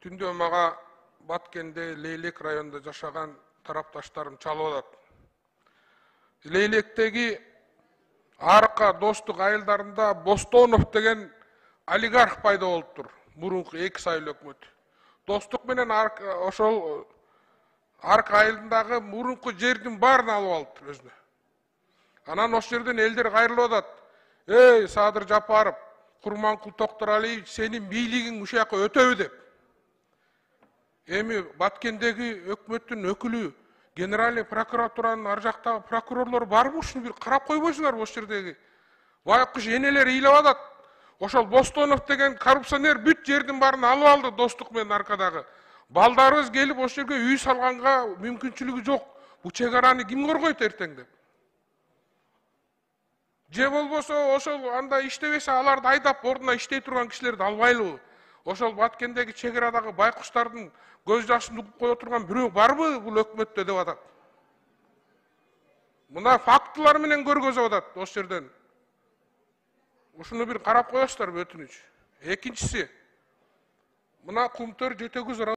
Түндө мага Баткенде Лейлек районунда жашаган тарапташтарым чалып атат. Лейлектеги Арка достук айылдарында Бостонов деген олигарх пайда болуптур. Мурунку 2 сайыл өкмөт. Достук менен ошол Арка айылындагы мурунку жердин баарын алып алыптыр өзүнө. Анан ошол жерден элдер кайрылып атат. Эй, Садыр Жапаров, Курманкул Токторалиевич, сенин бийлигиң ушул жака өтөбү деп. Эми Баткендеги өкмөттүн өкүлү, генеральный прокуратуранын ар жактагы прокурорлор барбы, ушуну бир карап койбойсуңарбы? Ошол жердеги байкуш энелер ыйлап атат. Ошол Бостонов деген коррупционер бүт жердин баарын алып алды, достук менен Аркадагы. Балдарыбыз келип ошол жерге үй салганга мүмкүнчүлүгү жок. Бул чек араны ким коргойт эртең деп? Же болбосо ошол анда иштебесе аларды айдап ордуна иштей турган кишилерди албайлыбы? Ошол Баткендеги чек арадагы байкуштардын көз жашын угуп кое турган бирөө барбы бул өкмөттө деп атат. Мына фактылар менен көргөзүп атат ошол жерден. Ушуну бир карап коесуздарбы, өтүнүч. Экинчиси, мына Кумтөр Жетөгүз